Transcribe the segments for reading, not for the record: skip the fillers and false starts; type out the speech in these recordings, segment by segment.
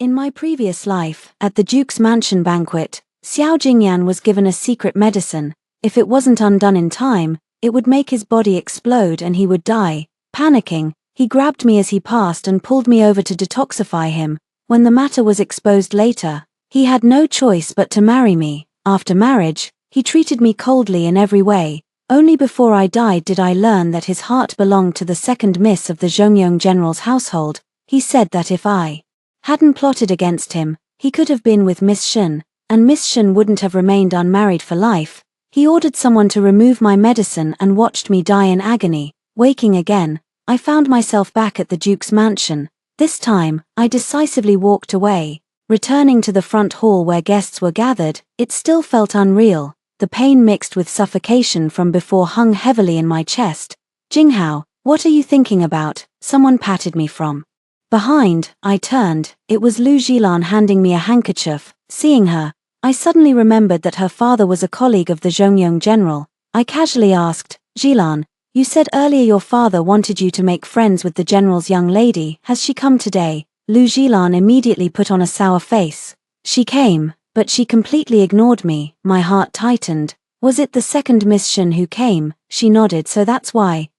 In my previous life, at the Duke's mansion banquet, Xiao Jingyan was given a secret medicine. If it wasn't undone in time, it would make his body explode and he would die. Panicking, he grabbed me as he passed and pulled me over to detoxify him. When the matter was exposed later, he had no choice but to marry me. After marriage, he treated me coldly in every way. Only before I died did I learn that his heart belonged to the second miss of the Zhongyong general's household. He said that if I hadn't plotted against him, he could have been with Miss Shen, and Miss Shen wouldn't have remained unmarried for life. He ordered someone to remove my medicine and watched me die in agony. Waking again, I found myself back at the Duke's mansion. This time, I decisively walked away. Returning to the front hall where guests were gathered, it still felt unreal. The pain mixed with suffocation from before hung heavily in my chest. "Jinghao, what are you thinking about?" someone patted me from behind. I turned. It was Lu Jilan handing me a handkerchief. Seeing her, I suddenly remembered that her father was a colleague of the Zhongyong general. I casually asked, "Jilan, you said earlier your father wanted you to make friends with the general's young lady. Has she come today?" Lu Jilan immediately put on a sour face. "She came, but she completely ignored me." My heart tightened. "Was it the second Miss Shen who came?" She nodded. So that's why.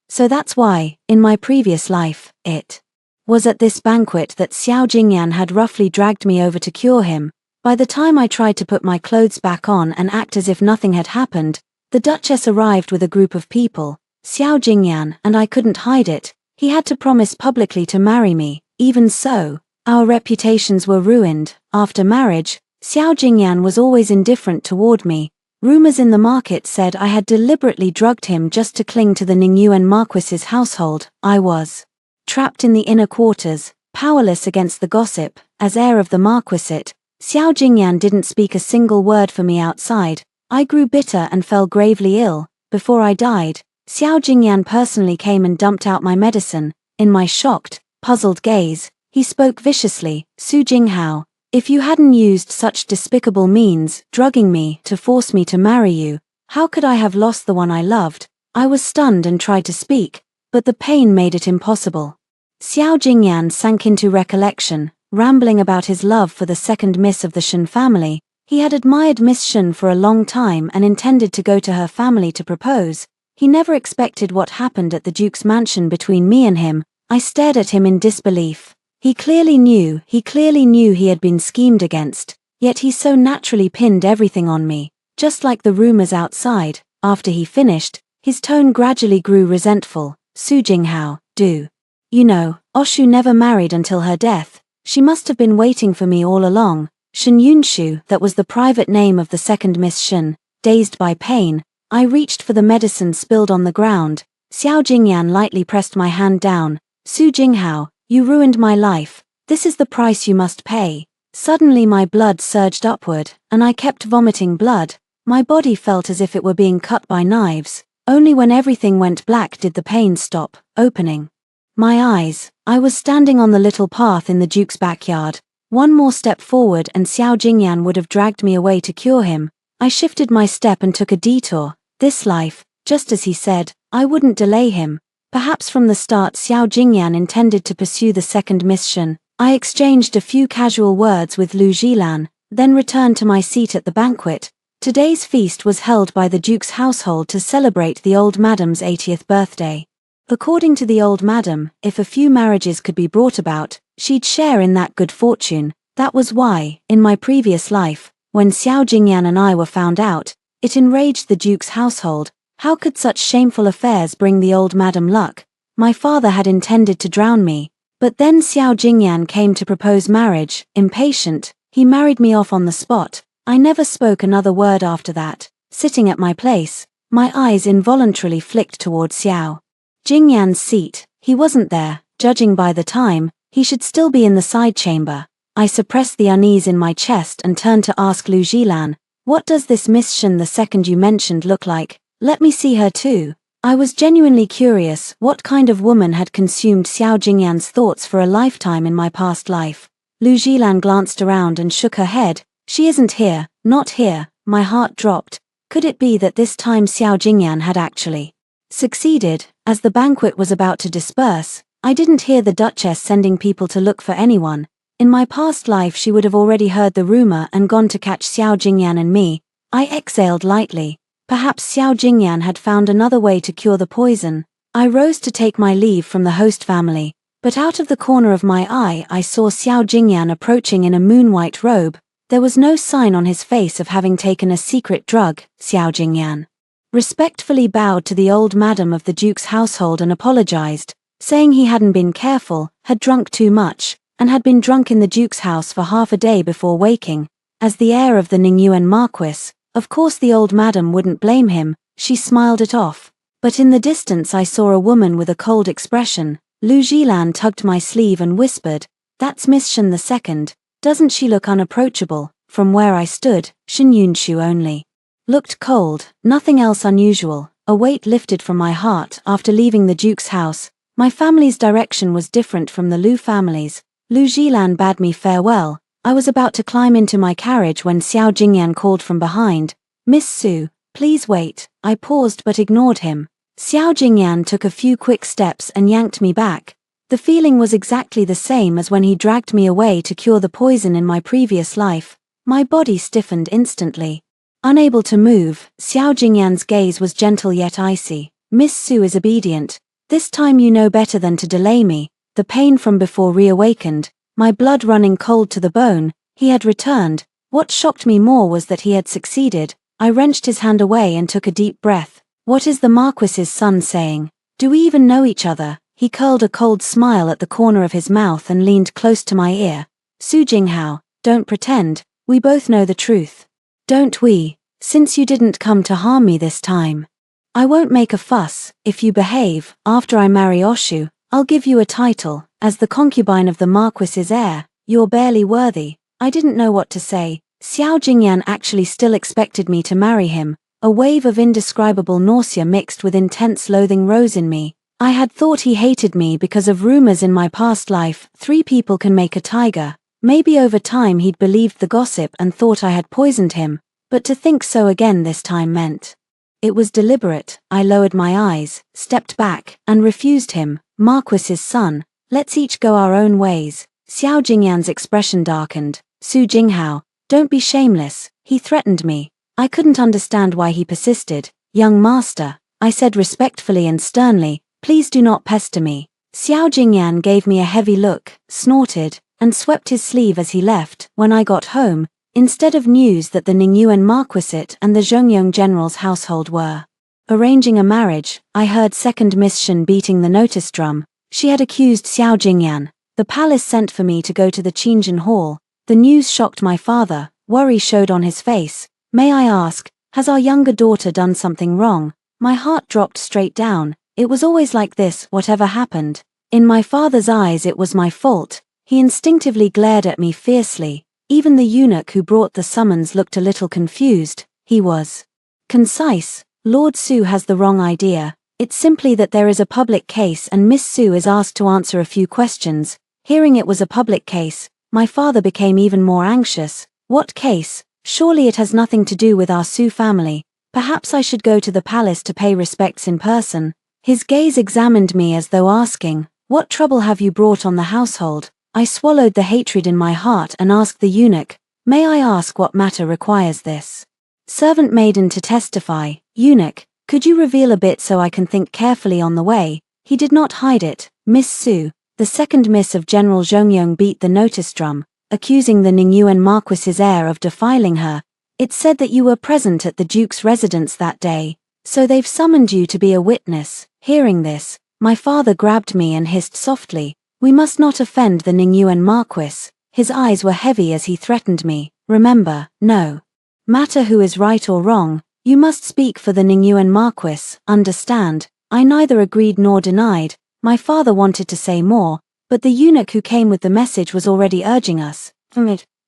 In my previous life, it was at this banquet that Xiao Jingyan had roughly dragged me over to cure him. By the time I tried to put my clothes back on and act as if nothing had happened, the Duchess arrived with a group of people. Xiao Jingyan, and I couldn't hide it. He had to promise publicly to marry me. Even so, our reputations were ruined. After marriage, Xiao Jingyan was always indifferent toward me. Rumors in the market said I had deliberately drugged him just to cling to the Ningyuan Marquis's household. I was trapped in the inner quarters, powerless against the gossip. As heir of the marquisate, Xiao Jingyan didn't speak a single word for me outside. I grew bitter and fell gravely ill. Before I died, Xiao Jingyan personally came and dumped out my medicine. In my shocked, puzzled gaze, he spoke viciously, "Su Jinghao, if you hadn't used such despicable means, drugging me, to force me to marry you, how could I have lost the one I loved?" I was stunned and tried to speak, but the pain made it impossible. Xiao Jingyan sank into recollection, rambling about his love for the second miss of the Shen family. He had admired Miss Shen for a long time and intended to go to her family to propose. He never expected what happened at the Duke's mansion between me and him. I stared at him in disbelief. He clearly knew he had been schemed against, yet he so naturally pinned everything on me, just like the rumors outside. After he finished, his tone gradually grew resentful. "Su Jinghao, do you know, Oshu never married until her death. She must have been waiting for me all along." Shen Yunshu, that was the private name of the second Miss Shen. Dazed by pain, I reached for the medicine spilled on the ground. Xiao Jingyan lightly pressed my hand down. "Su Jinghao, you ruined my life. This is the price you must pay." Suddenly my blood surged upward, and I kept vomiting blood. My body felt as if it were being cut by knives. Only when everything went black did the pain stop. Opening my eyes, I was standing on the little path in the Duke's backyard. One more step forward and Xiao Jingyan would have dragged me away to cure him. I shifted my step and took a detour. This life, just as he said, I wouldn't delay him. Perhaps from the start Xiao Jingyan intended to pursue the second Miss Shen. I exchanged a few casual words with Lu Jilan, then returned to my seat at the banquet. Today's feast was held by the Duke's household to celebrate the old madam's 80th birthday. According to the old madam, if a few marriages could be brought about, she'd share in that good fortune. That was why, in my previous life, when Xiao Jingyan and I were found out, it enraged the Duke's household. How could such shameful affairs bring the old madam luck? My father had intended to drown me, but then Xiao Jingyan came to propose marriage. Impatient, he married me off on the spot. I never spoke another word after that. Sitting at my place, my eyes involuntarily flicked toward Xiao Jingyan's seat. He wasn't there. Judging by the time, he should still be in the side chamber. I suppressed the unease in my chest and turned to ask Lu Jilan, "What does this Miss Shen the second you mentioned look like? Let me see her too." I was genuinely curious what kind of woman had consumed Xiao Jingyan's thoughts for a lifetime in my past life. Lu Jilan glanced around and shook her head. "She isn't here, not here." My heart dropped. Could it be that this time Xiao Jingyan had actually succeeded? As the banquet was about to disperse, I didn't hear the Duchess sending people to look for anyone. In my past life she would have already heard the rumor and gone to catch Xiao Jingyan and me. I exhaled lightly. Perhaps Xiao Jingyan had found another way to cure the poison. I rose to take my leave from the host family, but out of the corner of my eye I saw Xiao Jingyan approaching in a moon-white robe. There was no sign on his face of having taken a secret drug. Xiao Jingyan respectfully bowed to the old madam of the Duke's household and apologized, saying he hadn't been careful, had drunk too much, and had been drunk in the Duke's house for half a day before waking. As the heir of the Ningyuan Marquis, of course the old madam wouldn't blame him. She smiled it off. But in the distance I saw a woman with a cold expression. Lu Jilan tugged my sleeve and whispered, "That's Miss Shen the second. Doesn't she look unapproachable?" From where I stood, Shen Yunshu only looked cold, nothing else unusual. A weight lifted from my heart. After leaving the Duke's house, my family's direction was different from the Lu family's. Lu Jilan bade me farewell. I was about to climb into my carriage when Xiao Jingyan called from behind, "Miss Su, please wait." I paused but ignored him. Xiao Jingyan took a few quick steps and yanked me back. The feeling was exactly the same as when he dragged me away to cure the poison in my previous life. My body stiffened instantly. Unable to move, Xiao Jingyan's gaze was gentle yet icy. "Miss Su is obedient. This time you know better than to delay me." The pain from before reawakened, my blood running cold to the bone. He had returned. What shocked me more was that he had succeeded. I wrenched his hand away and took a deep breath. "What is the Marquis's son saying? Do we even know each other?" He curled a cold smile at the corner of his mouth and leaned close to my ear. "Su Jinghao, don't pretend. We both know the truth. Don't we? Since you didn't come to harm me this time. I won't make a fuss. If you behave, after I marry Oshu, I'll give you a title. As the concubine of the Marquis's heir, you're barely worthy." I didn't know what to say. Xiao Jingyan actually still expected me to marry him. A wave of indescribable nausea mixed with intense loathing rose in me. I had thought he hated me because of rumors in my past life. 3 people can make a tiger. Maybe over time he'd believed the gossip and thought I had poisoned him, but to think so again this time meant it was deliberate. I lowered my eyes, stepped back, and refused him. "Marquis's son, let's each go our own ways." Xiao Jingyan's expression darkened. "Su Jinghao, don't be shameless." He threatened me. I couldn't understand why he persisted. "Young master," I said respectfully and sternly, "please do not pester me." Xiao Jingyan gave me a heavy look, snorted, and swept his sleeve as he left. When I got home, instead of news that the Ningyuan Marquisate and the Zhongyong general's household were arranging a marriage, I heard second Miss Shen beating the notice drum. She had accused Xiao Jingyan. The palace sent for me to go to the Qingjin Hall. The news shocked my father. Worry showed on his face. "May I ask, has our younger daughter done something wrong?" My heart dropped straight down. It was always like this, whatever happened. In my father's eyes it was my fault. He instinctively glared at me fiercely. Even the eunuch who brought the summons looked a little confused. He was concise. "Lord Su has the wrong idea. It's simply that there is a public case and Miss Su is asked to answer a few questions." Hearing it was a public case, my father became even more anxious. "What case? Surely it has nothing to do with our Su family. Perhaps I should go to the palace to pay respects in person." His gaze examined me as though asking, "What trouble have you brought on the household?" I swallowed the hatred in my heart and asked the eunuch, "May I ask what matter requires this?" Servant maiden to testify. Eunuch, could you reveal a bit so I can think carefully on the way? He did not hide it. "Miss Su, the second miss of General Zhongyong beat the notice drum, accusing the Ningyuan Marquis's heir of defiling her. It's said that you were present at the Duke's residence that day, so they've summoned you to be a witness." Hearing this, my father grabbed me and hissed softly, "We must not offend the Ningyuan Marquis." His eyes were heavy as he threatened me. "Remember, no matter who is right or wrong, you must speak for the Ningyuan Marquis, understand?" I neither agreed nor denied. My father wanted to say more, but the eunuch who came with the message was already urging us.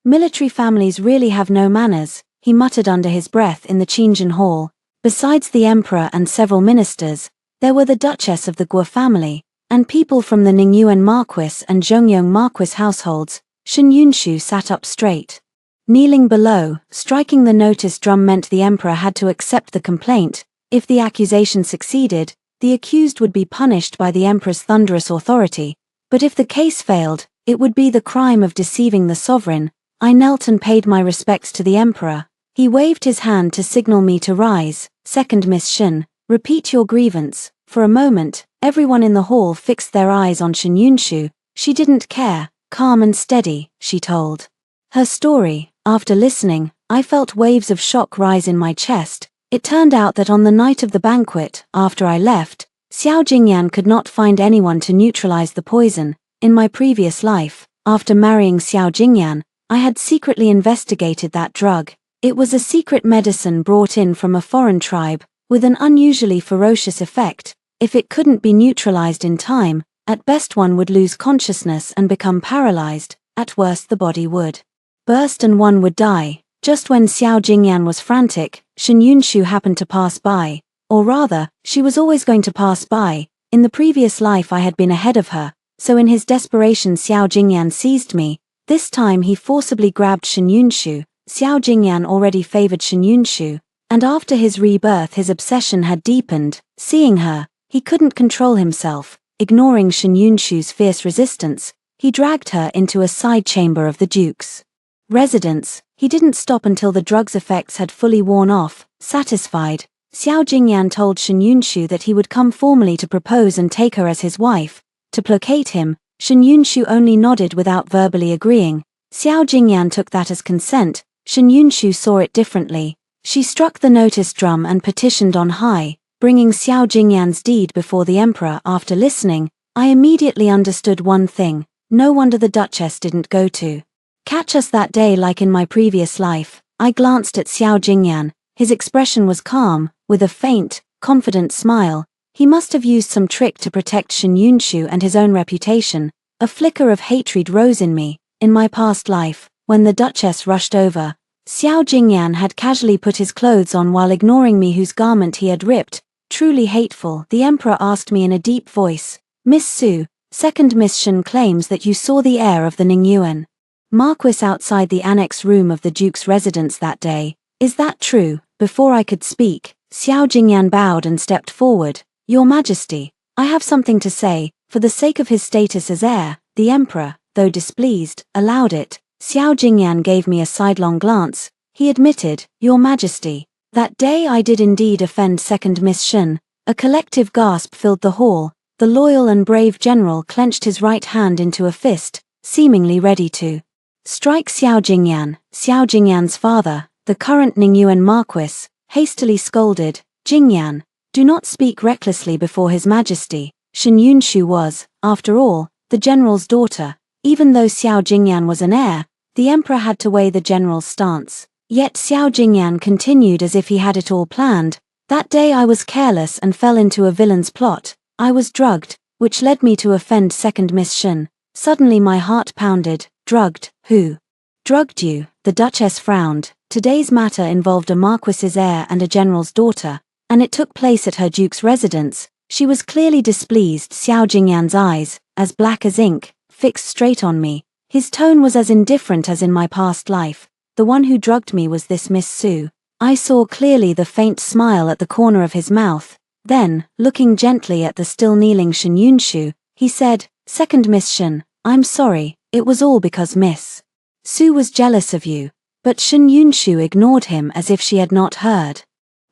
"Military families really have no manners," he muttered under his breath in the Qingjin Hall. Besides the emperor and several ministers, there were the Duchess of the Guo family, and people from the Ningyuan Marquis and Zhongyong Marquis households. Shen Yunshu sat up straight. Kneeling below, striking the notice drum meant the emperor had to accept the complaint. If the accusation succeeded, the accused would be punished by the emperor's thunderous authority. But if the case failed, It would be the crime of deceiving the sovereign. I knelt and paid my respects to the emperor. He waved his hand to signal me to rise. Second Miss Shen, repeat your grievance. For a moment, everyone in the hall fixed their eyes on Shen Yunshu. She didn't care. Calm and steady, she told her story. After listening, I felt waves of shock rise in my chest. It turned out that on the night of the banquet, after I left, Xiao Jingyan could not find anyone to neutralize the poison. In my previous life, after marrying Xiao Jingyan, I had secretly investigated that drug. It was a secret medicine brought in from a foreign tribe, with an unusually ferocious effect. If it couldn't be neutralized in time, at best one would lose consciousness and become paralyzed, at worst the body would burst and one would die. Just when Xiao Jingyan was frantic, Shen Yunshu happened to pass by. Or rather, she was always going to pass by. In the previous life I had been ahead of her, so in his desperation Xiao Jingyan seized me. This time he forcibly grabbed Shen Yunshu. Xiao Jingyan already favored Shen Yunshu, and after his rebirth his obsession had deepened. Seeing her, he couldn't control himself. Ignoring Shen Yunshu's fierce resistance, he dragged her into a side chamber of the Duke's residence. He didn't stop until the drug's effects had fully worn off. Satisfied, Xiao Jingyan told Shen Yunshu that he would come formally to propose and take her as his wife. To placate him, Shen Yunshu only nodded without verbally agreeing. Xiao Jingyan took that as consent. Shen Yunshu saw it differently. She struck the notice drum and petitioned on high, bringing Xiao Jingyan's deed before the emperor. After listening, I immediately understood one thing. No wonder the Duchess didn't go to catch us that day like in my previous life. I glanced at Xiao Jingyan. His expression was calm, with a faint, confident smile. He must have used some trick to protect Shen Yunshu and his own reputation. A flicker of hatred rose in me. In my past life, when the Duchess rushed over, Xiao Jingyan had casually put his clothes on while ignoring me whose garment he had ripped. Truly hateful. The emperor asked me in a deep voice, Miss Su, Second Miss Shen claims that you saw the heir of the Ningyuan Marquis outside the annex room of the Duke's residence that day. Is that true? Before I could speak, Xiao Jingyan bowed and stepped forward. Your Majesty, I have something to say. For the sake of his status as heir, the emperor, though displeased, allowed it. Xiao Jingyan gave me a sidelong glance. He admitted, Your Majesty, that day I did indeed offend Second Miss Shen. A collective gasp filled the hall. The loyal and brave general clenched his right hand into a fist, seemingly ready to strike Xiao Jingyan. Xiao Jingyan's father, the current Ningyuan Marquis, hastily scolded, Jingyan, do not speak recklessly before His Majesty. Shen Yunshu was, after all, the general's daughter. Even though Xiao Jingyan was an heir, the emperor had to weigh the general's stance. Yet Xiao Jingyan continued as if he had it all planned. That day I was careless and fell into a villain's plot. I was drugged, which led me to offend Second Miss Shen. Suddenly my heart pounded. Drugged? Who drugged you? The Duchess frowned. Today's matter involved a marquis's heir and a general's daughter, and it took place at her duke's residence. She was clearly displeased. Xiao Jingyan's eyes, as black as ink, fixed straight on me. His tone was as indifferent as in my past life. The one who drugged me was this Miss Su. I saw clearly the faint smile at the corner of his mouth. Then, looking gently at the still kneeling Shen Yunshu, he said, Second Miss Shen, I'm sorry, it was all because Miss Su was jealous of you. But Shen Yunshu ignored him as if she had not heard.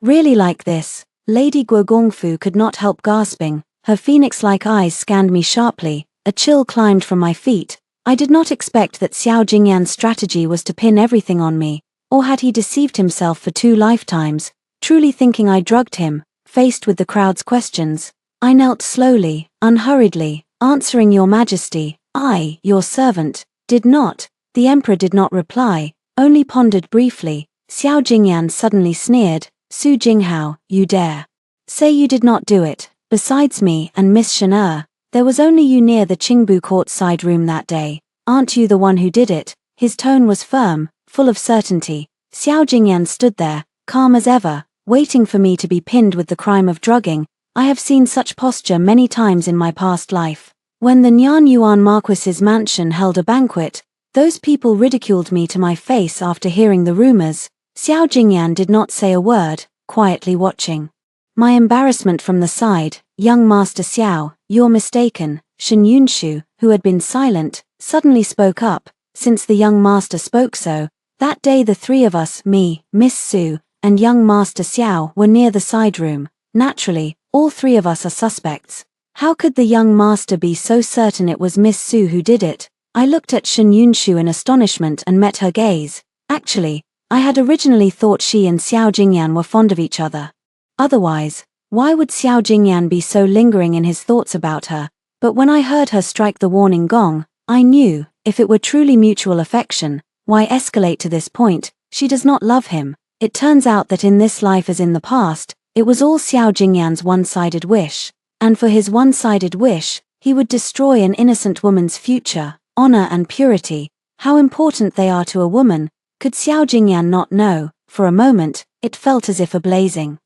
Really like this? Lady Guogongfu could not help gasping. Her phoenix-like eyes scanned me sharply. A chill climbed from my feet. I did not expect that Xiao Jingyan's strategy was to pin everything on me. Or had he deceived himself for 2 lifetimes, truly thinking I drugged him? Faced with the crowd's questions, I knelt slowly, unhurriedly, answering Your Majesty. I, your servant, did not. The emperor did not reply, only pondered briefly. Xiao Jingyan suddenly sneered, Su Jinghao, you dare say you did not do it. Besides me and Miss Shen, there was only you near the Qingbu court side room that day. Aren't you the one who did it? His tone was firm, full of certainty. Xiao Jingyan stood there, calm as ever, waiting for me to be pinned with the crime of drugging. I have seen such posture many times in my past life. When the Nyan Yuan Marquis's mansion held a banquet, those people ridiculed me to my face after hearing the rumors. Xiao Jingyan did not say a word, quietly watching my embarrassment from the side. Young Master Xiao, you're mistaken. Shen Yunshu, who had been silent, suddenly spoke up, since the young master spoke so. That day the three of us, me, Miss Su, and young Master Xiao, were near the side room. Naturally, all three of us are suspects. How could the young master be so certain it was Miss Su who did it? I looked at Shen Yunshu in astonishment and met her gaze. Actually, I had originally thought she and Xiao Jingyan were fond of each other. Otherwise, why would Xiao Jingyan be so lingering in his thoughts about her? But when I heard her strike the warning gong, I knew, if it were truly mutual affection, why escalate to this point? She does not love him. It turns out that in this life as in the past, it was all Xiao Jingyan's one-sided wish. And for his one-sided wish, he would destroy an innocent woman's future, honor and purity. How important they are to a woman, could Xiao Jingyan not know? For a moment, it felt as if a blazing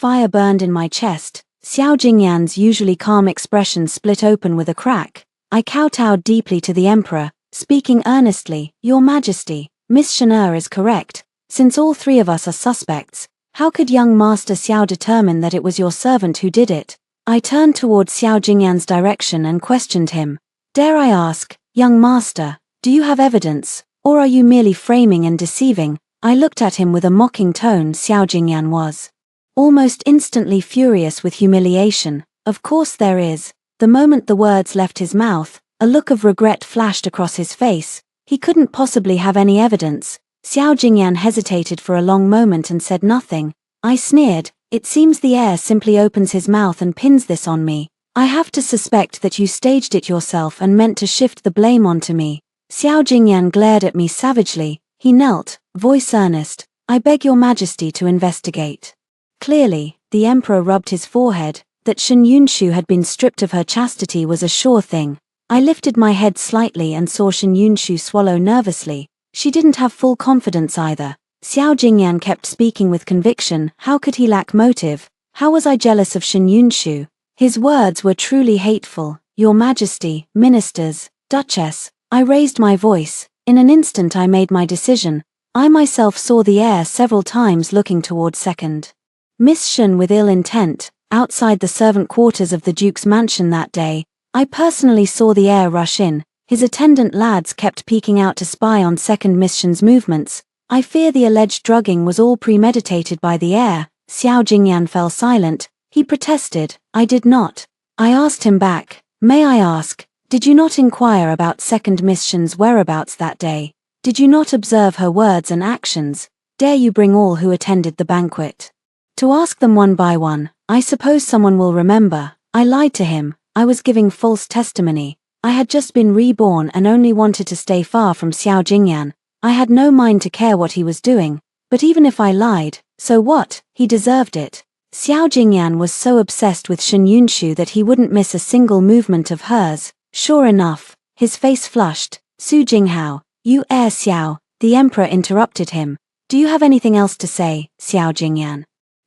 fire burned in my chest. Xiao Jingyan's usually calm expression split open with a crack. I kowtowed deeply to the emperor, speaking earnestly. Your Majesty, Miss Shen is correct. Since all three of us are suspects, how could young Master Xiao determine that it was your servant who did it? I turned toward Xiao Jingyan's direction and questioned him. Dare I ask, young master, do you have evidence, or are you merely framing and deceiving? I looked at him with a mocking tone. Xiao Jingyan was almost instantly furious with humiliation. Of course there is. The moment the words left his mouth, a look of regret flashed across his face. He couldn't possibly have any evidence. Xiao Jingyan hesitated for a long moment and said nothing. I sneered. It seems the heir simply opens his mouth and pins this on me. I have to suspect that you staged it yourself and meant to shift the blame onto me. Xiao Jingyan glared at me savagely. He knelt, voice earnest. I beg your Majesty to investigate. Clearly, the emperor rubbed his forehead. That Shen Yunshu had been stripped of her chastity was a sure thing. I lifted my head slightly and saw Shen Yunshu swallow nervously. She didn't have full confidence either. Xiao Jingyan kept speaking with conviction. How could he lack motive? How was I jealous of Shen Yunshu? His words were truly hateful. Your Majesty, ministers, Duchess. I raised my voice. In an instant I made my decision. I myself saw the heir several times looking toward second Miss Shen with ill intent. Outside the servant quarters of the Duke's mansion that day, I personally saw the heir rush in. His attendant lads kept peeking out to spy on second Miss Shen's movements. I fear the alleged drugging was all premeditated by the heir. Xiao Jingyan fell silent. He protested. I did not. I asked him back. May I ask, did you not inquire about second Miss Shen's whereabouts that day? Did you not observe her words and actions? Dare you bring all who attended the banquet to ask them one by one? I suppose someone will remember. I lied to him. I was giving false testimony. I had just been reborn and only wanted to stay far from Xiao Jingyan. I had no mind to care what he was doing. But even if I lied, so what? He deserved it. Xiao Jingyan was so obsessed with Shen Yunshu that he wouldn't miss a single movement of hers. Sure enough, his face flushed. Su Jinghao, you heir Xiao, the emperor interrupted him. Do you have anything else to say? Xiao Jingyan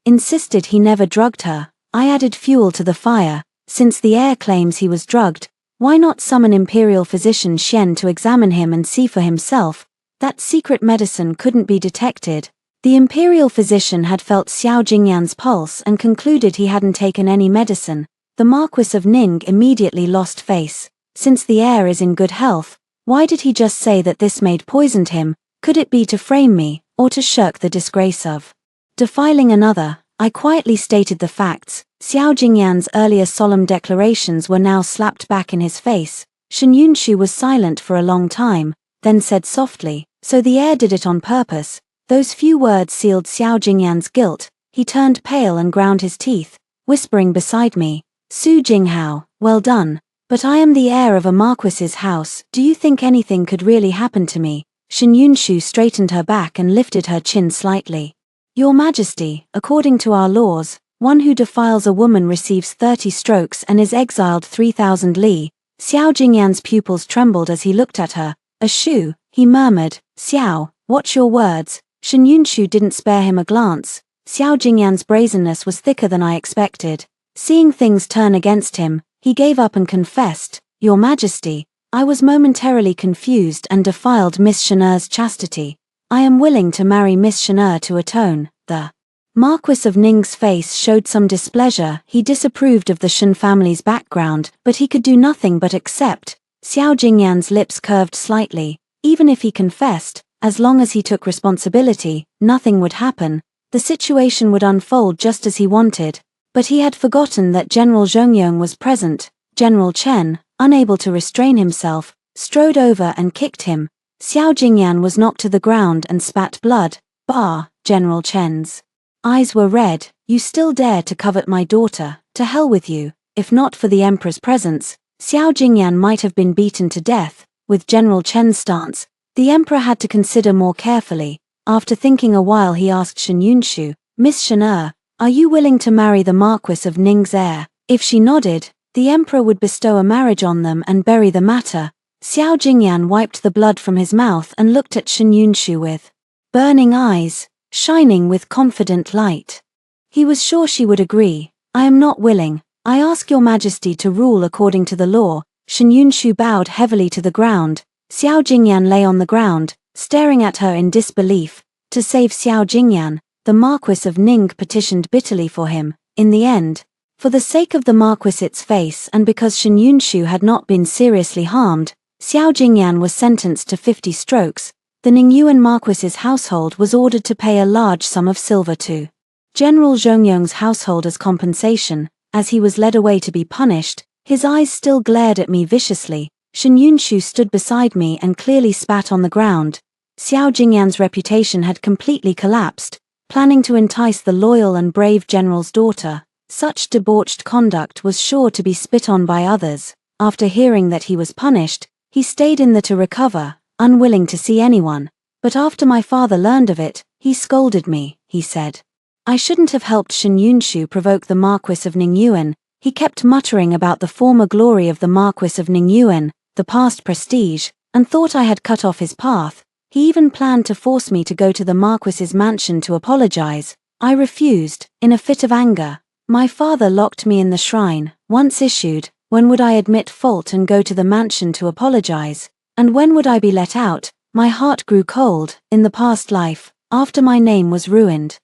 insisted he never drugged her. I added fuel to the fire. Since the heir claims he was drugged, why not summon Imperial Physician Xian to examine him and see for himself? That secret medicine couldn't be detected. The Imperial Physician had felt Xiao Jingyan's pulse and concluded he hadn't taken any medicine. The Marquis of Ning immediately lost face. Since the heir is in good health, why did he just say that this maid poisoned him? Could it be to frame me, or to shirk the disgrace of defiling another? I quietly stated the facts. Xiao Jingyan's earlier solemn declarations were now slapped back in his face. Shen Yunshu was silent for a long time, then said softly, so the heir did it on purpose. Those few words sealed Xiao Jingyan's guilt. He turned pale and ground his teeth, whispering beside me, Su Jinghao, well done. But I am the heir of a marquis's house. Do you think anything could really happen to me? Shen Yunshu straightened her back and lifted her chin slightly. Your Majesty, according to our laws, one who defiles a woman receives 30 strokes and is exiled 3,000 li. Xiao Jingyan's pupils trembled as he looked at her. A shu, he murmured. Xiao, watch your words. Shen Yunshu didn't spare him a glance. Xiao Jingyan's brazenness was thicker than I expected. Seeing things turn against him, he gave up and confessed, Your Majesty, I was momentarily confused and defiled Miss Shen's chastity. I am willing to marry Miss Shen to atone. The Marquis of Ning's face showed some displeasure. He disapproved of the Shen family's background, but he could do nothing but accept. Xiao Jingyan's lips curved slightly. Even if he confessed, as long as he took responsibility, nothing would happen. The situation would unfold just as he wanted. But he had forgotten that General Zhongyong was present. General Chen, unable to restrain himself, strode over and kicked him. Xiao Jingyan was knocked to the ground and spat blood. Bah! General Chen's eyes were red. You still dare to covet my daughter? To hell with you. If not for the emperor's presence, Xiao Jingyan might have been beaten to death. With General Chen's stance, the emperor had to consider more carefully. After thinking a while, he asked Shen Yunshu, Miss Shen, are you willing to marry the Marquis of Ning's heir? If she nodded, the emperor would bestow a marriage on them and bury the matter. Xiao Jingyan wiped the blood from his mouth and looked at Shen Yunshu with burning eyes, shining with confident light. He was sure she would agree. I am not willing. I ask your majesty to rule according to the law. Shen Yunshu bowed heavily to the ground. Xiao Jingyan lay on the ground, staring at her in disbelief. To save Xiao Jingyan, the Marquis of Ning petitioned bitterly for him. In the end, for the sake of the Marquis's face and because Shen Yunshu had not been seriously harmed, Xiao Jingyan was sentenced to 50 strokes. The Ningyuan Marquis's household was ordered to pay a large sum of silver to General Zhongyong's household as compensation. As he was led away to be punished, his eyes still glared at me viciously. Shen Yunshu stood beside me and clearly spat on the ground. Xiao Jingyan's reputation had completely collapsed. Planning to entice the loyal and brave general's daughter, such debauched conduct was sure to be spit on by others. After hearing that he was punished, he stayed in there to recover, unwilling to see anyone. But after my father learned of it, he scolded me, he said. I shouldn't have helped Shen Yunshu provoke the Marquis of Ningyuan. He kept muttering about the former glory of the Marquis of Ningyuan, the past prestige, and thought I had cut off his path. He even planned to force me to go to the Marquis's mansion to apologize. I refused, in a fit of anger. My father locked me in the shrine. Once issued, when would I admit fault and go to the mansion to apologize? And when would I be let out? My heart grew cold. In the past life, after my name was ruined,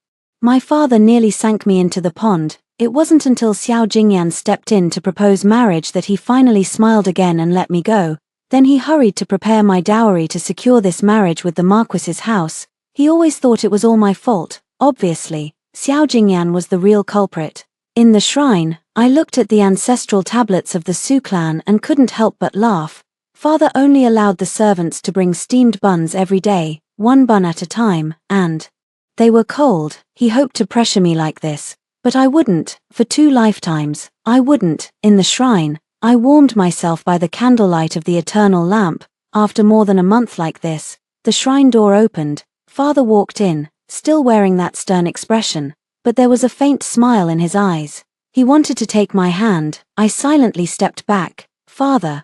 my father nearly sank me into the pond. It wasn't until Xiao Jingyan stepped in to propose marriage that he finally smiled again and let me go. Then he hurried to prepare my dowry to secure this marriage with the Marquis's house. He always thought it was all my fault. Obviously, Xiao Jingyan was the real culprit. In the shrine, I looked at the ancestral tablets of the Su clan and couldn't help but laugh. Father only allowed the servants to bring steamed buns every day, 1 bun at a time, and they were cold. He hoped to pressure me like this. But I wouldn't, for 2 lifetimes. I wouldn't. In the shrine, I warmed myself by the candlelight of the eternal lamp. After more than a month like this, the shrine door opened. Father walked in, still wearing that stern expression, but there was a faint smile in his eyes. He wanted to take my hand. I silently stepped back. Father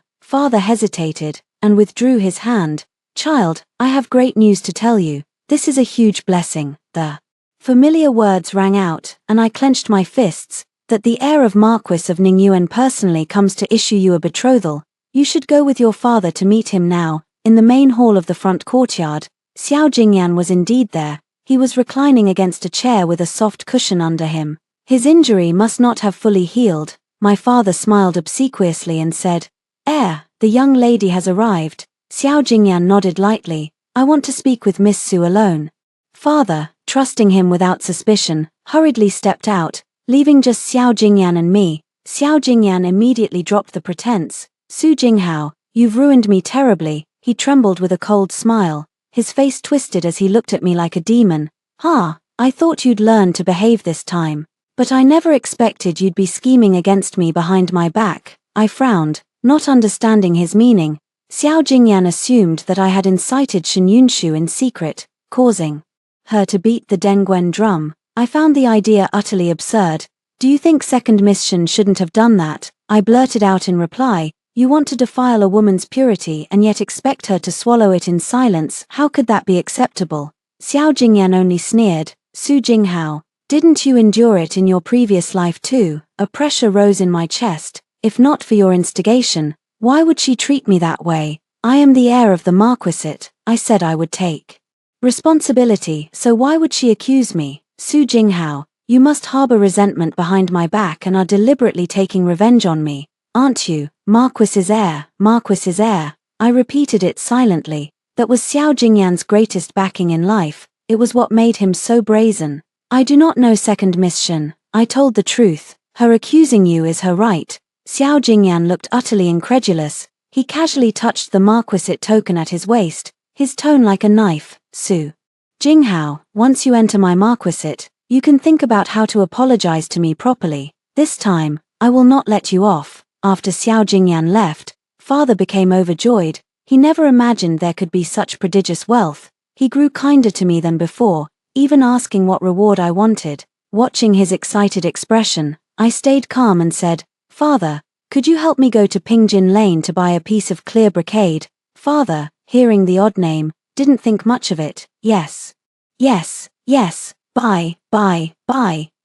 hesitated, and withdrew his hand. Child, I have great news to tell you. This is a huge blessing. The familiar words rang out, and I clenched my fists. That the heir of Marquis of Ningyuan personally comes to issue you a betrothal. You should go with your father to meet him now. In the main hall of the front courtyard, Xiao Jingyan was indeed there. He was reclining against a chair with a soft cushion under him. His injury must not have fully healed. My father smiled obsequiously and said, Heir, the young lady has arrived. Xiao Jingyan nodded lightly. I want to speak with Miss Su alone. Father, trusting him without suspicion, hurriedly stepped out, leaving just Xiao Jingyan and me. Xiao Jingyan immediately dropped the pretense. Su Jinghao, you've ruined me terribly. He trembled with a cold smile. His face twisted as he looked at me like a demon. I thought you'd learn to behave this time. But I never expected you'd be scheming against me behind my back. I frowned, not understanding his meaning. Xiao Jingyan assumed that I had incited Shen Yunshu in secret, causing her to beat the Denguen drum. I found the idea utterly absurd. Do you think second Miss Shen shouldn't have done that? I blurted out in reply. You want to defile a woman's purity and yet expect her to swallow it in silence. How could that be acceptable? Xiao Jingyan only sneered. Su Jinghao, didn't you endure it in your previous life too? A pressure rose in my chest. If not for your instigation, why would she treat me that way? I am the heir of the Marquisate. I said I would take responsibility, so why would she accuse me? Su Jinghao, you must harbor resentment behind my back and are deliberately taking revenge on me. Aren't you, Marquis's heir, Marquis's heir? I repeated it silently. That was Xiao Jingyan's greatest backing in life. It was what made him so brazen. I do not know, second Miss Shen. I told the truth. Her accusing you is her right. Xiao Jingyan looked utterly incredulous. He casually touched the marquisate token at his waist, his tone like a knife. Su Jinghao, once you enter my marquisate, you can think about how to apologize to me properly. This time, I will not let you off. After Xiao Jingyan left, father became overjoyed. He never imagined there could be such prodigious wealth. He grew kinder to me than before, even asking what reward I wanted. Watching his excited expression, I stayed calm and said, Father, could you help me go to Pingjin Lane to buy a piece of clear brocade? Father, hearing the odd name, didn't think much of it. Yes. Yes, yes, buy.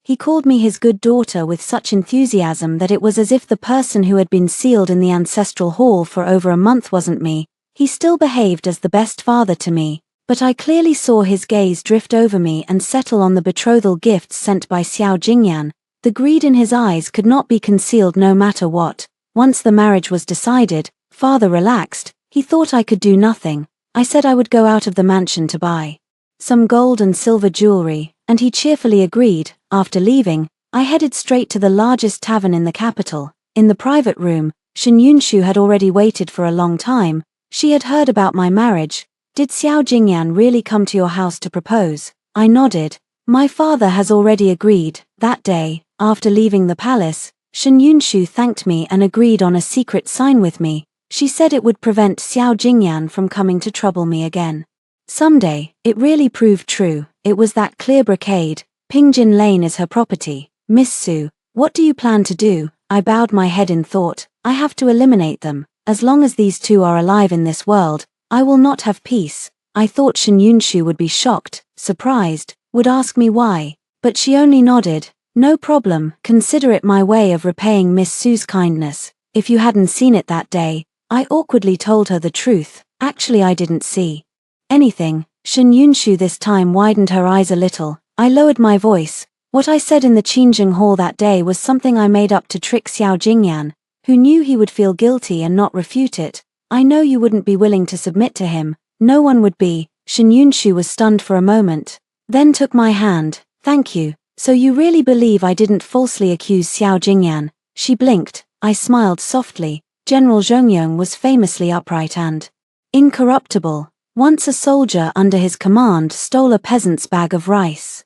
He called me his good daughter with such enthusiasm that it was as if the person who had been sealed in the ancestral hall for over a month wasn't me. He still behaved as the best father to me, but I clearly saw his gaze drift over me and settle on the betrothal gifts sent by Xiao Jingyan. The greed in his eyes could not be concealed no matter what. Once the marriage was decided, father relaxed. He thought I could do nothing. I said I would go out of the mansion to buy some gold and silver jewelry, and he cheerfully agreed. After leaving, I headed straight to the largest tavern in the capital. In the private room, Shen Yunshu had already waited for a long time. She had heard about my marriage. Did Xiao Jingyan really come to your house to propose? I nodded. My father has already agreed. That day, after leaving the palace, Shen Yunshu thanked me and agreed on a secret sign with me. She said it would prevent Xiao Jingyan from coming to trouble me again. Someday, it really proved true. It was that clear brocade. Pingjin Lane is her property. Miss Su, what do you plan to do? I bowed my head in thought. I have to eliminate them. As long as these two are alive in this world, I will not have peace. I thought Shen Yunshu would be shocked, surprised, would ask me why, but she only nodded. No problem, consider it my way of repaying Miss Su's kindness. If you hadn't seen it that day, I awkwardly told her the truth. Actually, I didn't see anything. Shen Yunshu this time widened her eyes a little. I lowered my voice. What I said in the Qingjing Hall that day was something I made up to trick Xiao Jingyan, who knew he would feel guilty and not refute it. I know you wouldn't be willing to submit to him. No one would be. Shen Yunshu was stunned for a moment, then took my hand. Thank you. So you really believe I didn't falsely accuse Xiao Jingyan? She blinked. I smiled softly. General Zhongyong was famously upright and incorruptible. Once a soldier under his command stole a peasant's bag of rice.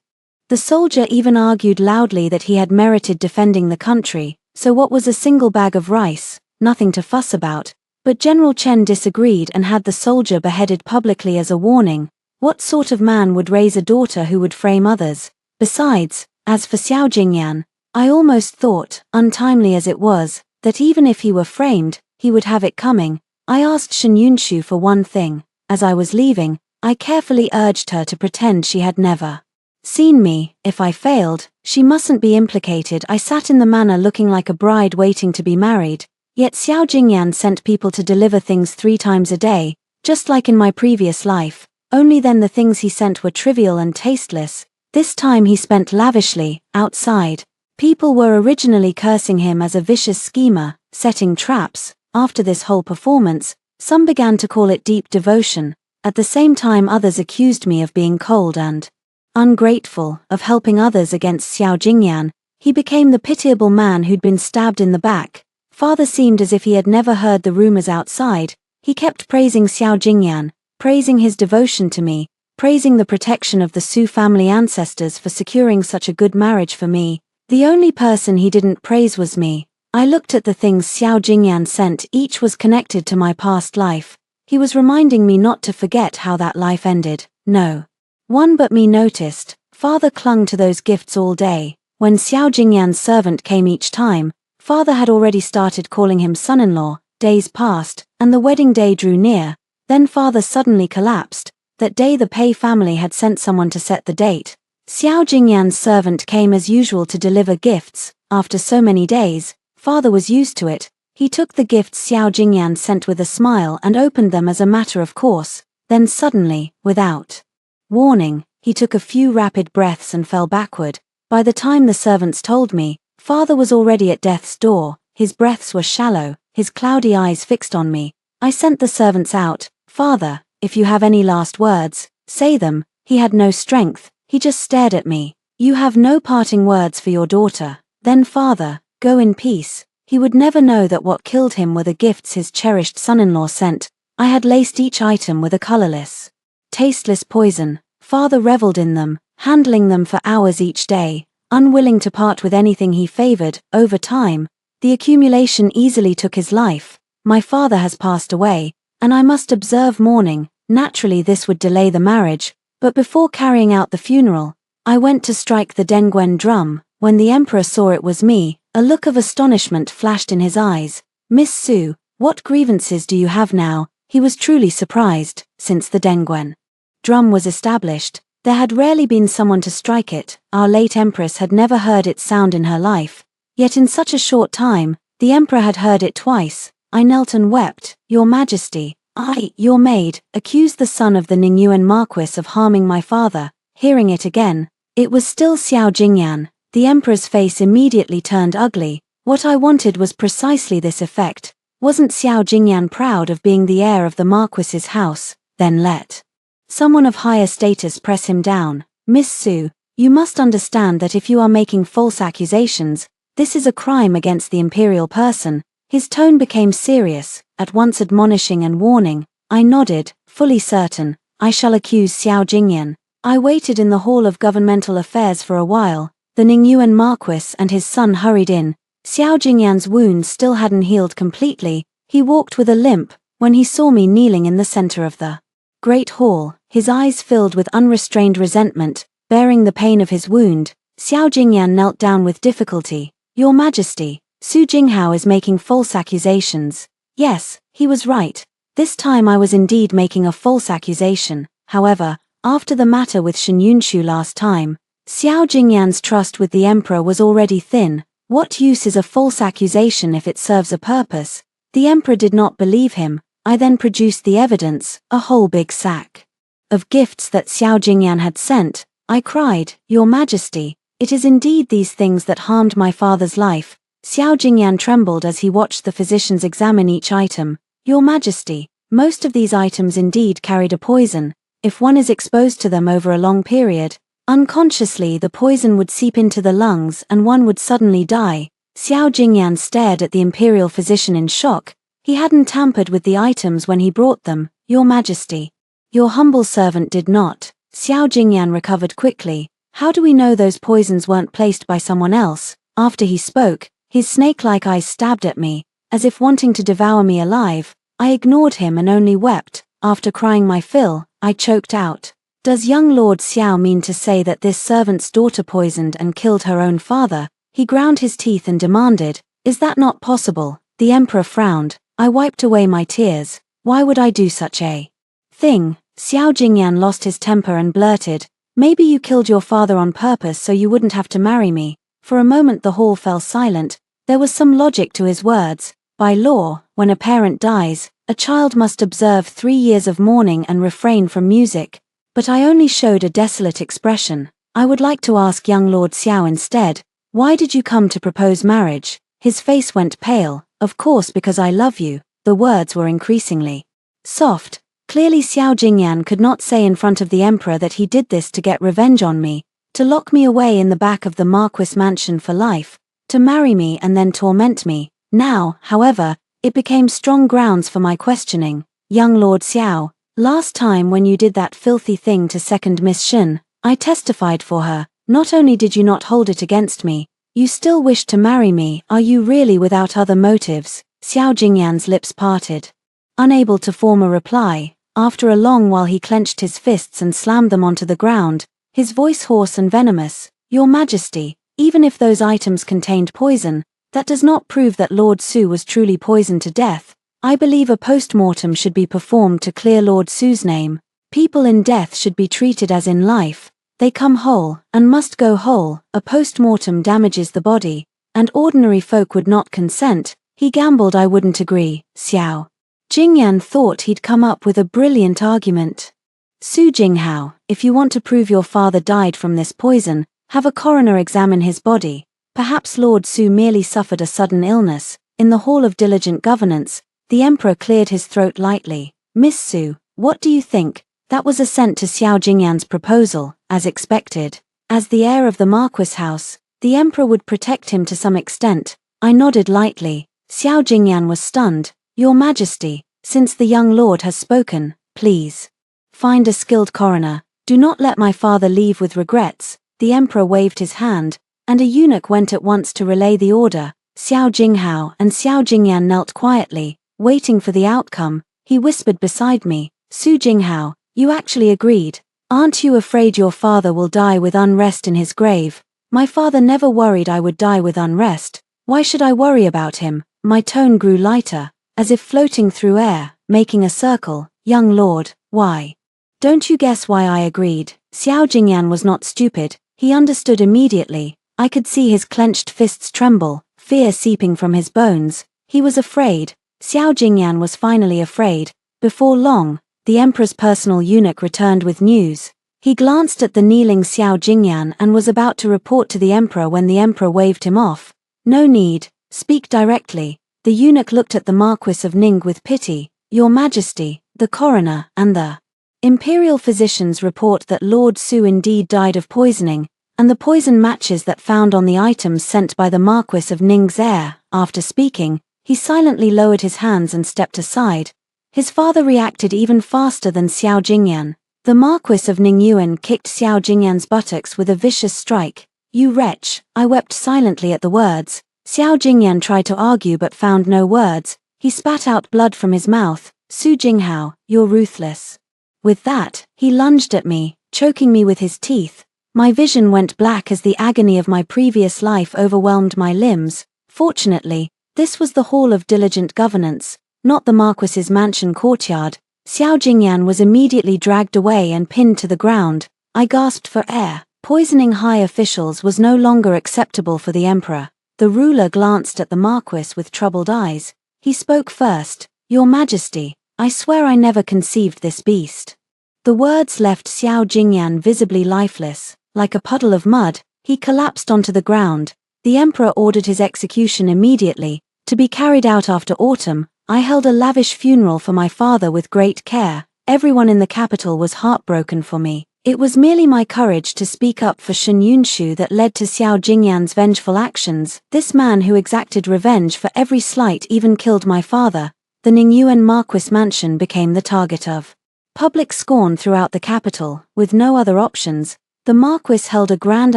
The soldier even argued loudly that he had merited defending the country, so what was a single bag of rice? Nothing to fuss about. But General Chen disagreed and had the soldier beheaded publicly as a warning. What sort of man would raise a daughter who would frame others? Besides, as for Xiao Jingyan, I almost thought, untimely as it was, that even if he were framed, he would have it coming. I asked Shen Yunshu for one thing. As I was leaving, I carefully urged her to pretend she had never seen me. If I failed, she mustn't be implicated. I sat in the manor looking like a bride waiting to be married. Yet Xiao Jingyan sent people to deliver things 3 times a day, just like in my previous life. Only then the things he sent were trivial and tasteless. This time he spent lavishly, outside. People were originally cursing him as a vicious schemer, setting traps. After this whole performance, some began to call it deep devotion. At the same time others accused me of being cold and ungrateful, of helping others against Xiao Jingyan. He became the pitiable man who'd been stabbed in the back. Father seemed as if he had never heard the rumors outside. He kept praising Xiao Jingyan, praising his devotion to me, praising the protection of the Su family ancestors for securing such a good marriage for me. The only person he didn't praise was me. I looked at the things Xiao Jingyan sent. Each was connected to my past life. He was reminding me not to forget how that life ended. No one but me noticed. Father clung to those gifts all day. When Xiao Jingyan's servant came each time, father had already started calling him son-in-law. Days passed, and the wedding day drew near. Then father suddenly collapsed. That day the Pei family had sent someone to set the date. Xiao Jingyan's servant came as usual to deliver gifts. After so many days, father was used to it. He took the gifts Xiao Jingyan sent with a smile and opened them as a matter of course. Then suddenly, without warning, he took a few rapid breaths and fell backward. By the time the servants told me, father was already at death's door. his breaths were shallow, his cloudy eyes fixed on me. I sent the servants out. Father, if you have any last words, say them. He had no strength, he just stared at me. You have no parting words for your daughter. Then father, go in peace. He would never know that what killed him were the gifts his cherished son-in-law sent. I had laced each item with a colorless, tasteless poison. Father reveled in them, handling them for hours each day, unwilling to part with anything he favored. Over time, the accumulation easily took his life. My father has passed away, and I must observe mourning. Naturally this would delay the marriage, but before carrying out the funeral, I went to strike the Denguen drum. When the emperor saw it was me, a look of astonishment flashed in his eyes. Miss Su, what grievances do you have now? He was truly surprised. Since the Denguen drum was established, there had rarely been someone to strike it. Our late empress had never heard its sound in her life. Yet in such a short time, the emperor had heard it twice. I knelt and wept. Your Majesty, I, your maid, accused the son of the Ningyuan Marquis of harming my father. Hearing it again, it was still Xiao Jingyan. The emperor's face immediately turned ugly. What I wanted was precisely this effect. Wasn't Xiao Jingyan proud of being the heir of the Marquis's house? Then let someone of higher status press him down. Miss Su, you must understand that if you are making false accusations, this is a crime against the imperial person. His tone became serious, at once admonishing and warning. I nodded, fully certain. I shall accuse Xiao Jingyan. I waited in the Hall of Governmental Affairs for a while. The Ningyuan Marquis and his son hurried in. Xiao Jingyan's wound still hadn't healed completely. He walked with a limp. When he saw me kneeling in the center of the great hall, his eyes filled with unrestrained resentment, bearing the pain of his wound, Xiao Jingyan knelt down with difficulty. Your Majesty, Su Jinghao is making false accusations. Yes, he was right. This time I was indeed making a false accusation. However, after the matter with Shen Yunshu last time, Xiao Jingyan's trust with the emperor was already thin. What use is a false accusation if it serves a purpose? The emperor did not believe him. I then produced the evidence, a whole big sack of gifts that Xiao Jingyan had sent. I cried, Your Majesty, it is indeed these things that harmed my father's life. Xiao Jingyan trembled as he watched the physicians examine each item. Your Majesty, most of these items indeed carried a poison. If one is exposed to them over a long period, unconsciously the poison would seep into the lungs and one would suddenly die. Xiao Jingyan stared at the imperial physician in shock. He hadn't tampered with the items when he brought them. Your Majesty, your humble servant did not. Xiao Jingyan recovered quickly. How do we know those poisons weren't placed by someone else? After he spoke, his snake-like eyes stabbed at me, as if wanting to devour me alive. I ignored him and only wept. After crying my fill, I choked out. Does young Lord Xiao mean to say that this servant's daughter poisoned and killed her own father? He ground his teeth and demanded, Is that not possible? The emperor frowned. I wiped away my tears. Why would I do such a thing? Xiao Jingyan lost his temper and blurted, Maybe you killed your father on purpose so you wouldn't have to marry me. For a moment the hall fell silent. There was some logic to his words. By law, when a parent dies, a child must observe 3 years of mourning and refrain from music. But I only showed a desolate expression. I would like to ask young Lord Xiao instead, why did you come to propose marriage? His face went pale. Of course because I love you. The words were increasingly soft. Clearly Xiao Jingyan could not say in front of the emperor that he did this to get revenge on me, to lock me away in the back of the Marquis mansion for life, to marry me and then torment me. Now, however, it became strong grounds for my questioning. Young Lord Xiao, last time when you did that filthy thing to second Miss Shen, I testified for her. Not only did you not hold it against me, you still wished to marry me. Are you really without other motives? Xiao Jingyan's lips parted. Unable to form a reply, after a long while he clenched his fists and slammed them onto the ground, his voice hoarse and venomous. Your Majesty, even if those items contained poison, that does not prove that Lord Su was truly poisoned to death. I believe a post-mortem should be performed to clear Lord Su's name. People in death should be treated as in life. They come whole, and must go whole. A post-mortem damages the body, and ordinary folk would not consent. He gambled I wouldn't agree. Xiao Jingyan thought he'd come up with a brilliant argument. Su Jinghao, if you want to prove your father died from this poison, have a coroner examine his body. Perhaps Lord Su merely suffered a sudden illness. In the hall of diligent governance, the emperor cleared his throat lightly. Miss Su, what do you think? That was assent to Xiao Jingyan's proposal, as expected. As the heir of the Marquis house, the emperor would protect him to some extent. I nodded lightly. Xiao Jingyan was stunned. Your Majesty, since the young lord has spoken, please find a skilled coroner. Do not let my father leave with regrets. The emperor waved his hand, and a eunuch went at once to relay the order. Xiao Jinghao and Xiao Jingyan knelt quietly, waiting for the outcome. He whispered beside me, Su Jinghao, you actually agreed. Aren't you afraid your father will die with unrest in his grave? My father never worried I would die with unrest. Why should I worry about him? My tone grew lighter, as if floating through air, making a circle. Young lord, why? Don't you guess why I agreed? Xiao Jingyan was not stupid. He understood immediately. I could see his clenched fists tremble, fear seeping from his bones. He was afraid. Xiao Jingyan was finally afraid. Before long, the emperor's personal eunuch returned with news. He glanced at the kneeling Xiao Jingyan and was about to report to the emperor when the emperor waved him off. No need, speak directly. The eunuch looked at the Marquis of Ning with pity. Your Majesty, the coroner and the imperial physicians report that Lord Su indeed died of poisoning, and the poison matches that found on the items sent by the Marquis of Ning's heir. After speaking, he silently lowered his hands and stepped aside. His father reacted even faster than Xiao Jingyan. The Marquis of Ningyuan kicked Xiao Jingyan's buttocks with a vicious strike. You wretch! I wept silently at the words. Xiao Jingyan tried to argue but found no words. He spat out blood from his mouth. Su Jinghao, you're ruthless. With that, he lunged at me, choking me with his teeth. My vision went black as the agony of my previous life overwhelmed my limbs. Fortunately, this was the hall of diligent governance, not the Marquis's mansion courtyard. Xiao Jingyan was immediately dragged away and pinned to the ground. I gasped for air. Poisoning high officials was no longer acceptable for the emperor. The ruler glanced at the Marquis with troubled eyes. He spoke first. Your Majesty, I swear I never conceived this beast. The words left Xiao Jingyan visibly lifeless. Like a puddle of mud, he collapsed onto the ground. The emperor ordered his execution immediately, to be carried out after autumn. I held a lavish funeral for my father with great care. Everyone in the capital was heartbroken for me. It was merely my courage to speak up for Shen Yunshu that led to Xiao Jingyan's vengeful actions. This man who exacted revenge for every slight even killed my father. The Ningyuan Marquis mansion became the target of public scorn throughout the capital. With no other options, the Marquis held a grand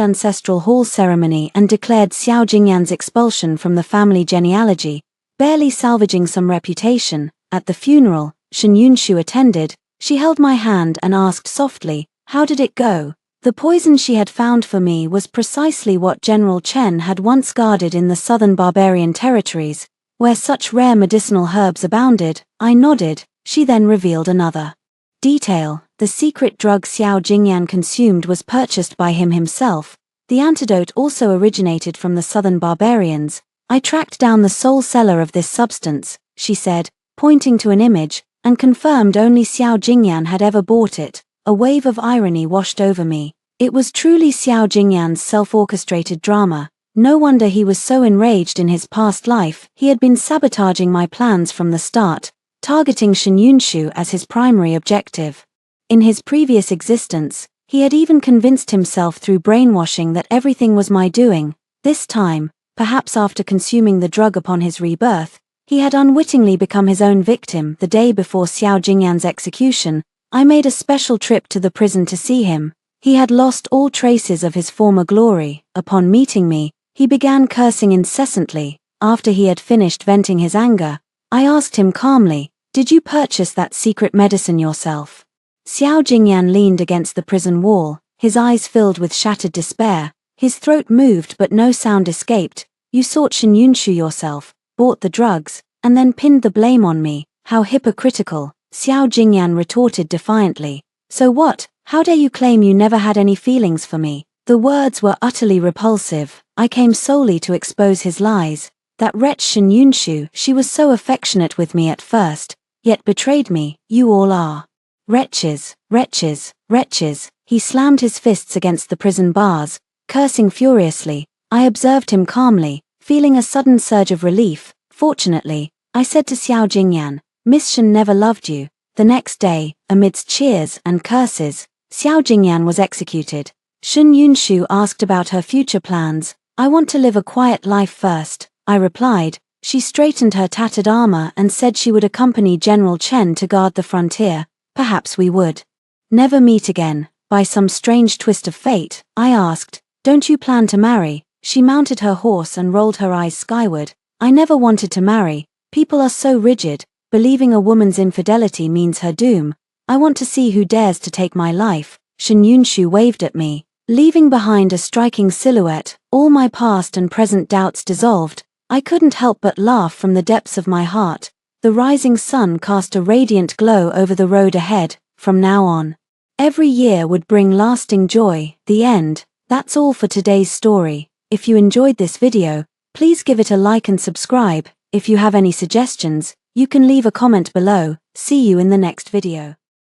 ancestral hall ceremony and declared Xiao Jingyan's expulsion from the family genealogy, barely salvaging some reputation. At the funeral, Shen Yunshu attended. She held my hand and asked softly, how did it go? The poison she had found for me was precisely what General Chen had once guarded in the southern barbarian territories, where such rare medicinal herbs abounded. I nodded. She then revealed another detail. The secret drug Xiao Jingyan consumed was purchased by him himself. The antidote also originated from the southern barbarians. I tracked down the sole seller of this substance, she said, pointing to an image, and confirmed only Xiao Jingyan had ever bought it. A wave of irony washed over me. It was truly Xiao Jingyan's self-orchestrated drama. No wonder he was so enraged in his past life. He had been sabotaging my plans from the start, targeting Shen Yunshu as his primary objective. In his previous existence, he had even convinced himself through brainwashing that everything was my doing. This time, perhaps after consuming the drug upon his rebirth, he had unwittingly become his own victim. The day before Xiao Jingyan's execution, I made a special trip to the prison to see him. He had lost all traces of his former glory. Upon meeting me, he began cursing incessantly. After he had finished venting his anger, I asked him calmly, did you purchase that secret medicine yourself? Xiao Jingyan leaned against the prison wall, his eyes filled with shattered despair. His throat moved but no sound escaped. You sought Shen Yunshu yourself, bought the drugs, and then pinned the blame on me. How hypocritical, Xiao Jingyan retorted defiantly. So what? How dare you claim you never had any feelings for me? The words were utterly repulsive. I came solely to expose his lies. That wretch Shen Yunshu, she was so affectionate with me at first, yet betrayed me. You all are wretches, wretches, wretches. He slammed his fists against the prison bars, cursing furiously. I observed him calmly, feeling a sudden surge of relief. Fortunately, I said to Xiao Jingyan, Miss Shen never loved you. The next day, amidst cheers and curses, Xiao Jingyan was executed. Shen Yunshu asked about her future plans. I want to live a quiet life first, I replied. She straightened her tattered armor and said she would accompany General Chen to guard the frontier. Perhaps we would never meet again. By some strange twist of fate, I asked, don't you plan to marry? She mounted her horse and rolled her eyes skyward. I never wanted to marry. People are so rigid, believing a woman's infidelity means her doom. I want to see who dares to take my life. Shen Yunshu waved at me, leaving behind a striking silhouette. All my past and present doubts dissolved. I couldn't help but laugh from the depths of my heart. The rising sun cast a radiant glow over the road ahead. From now on, every year would bring lasting joy. The end. That's all for today's story. If you enjoyed this video, please give it a like and subscribe. If you have any suggestions, you can leave a comment below. See you in the next video.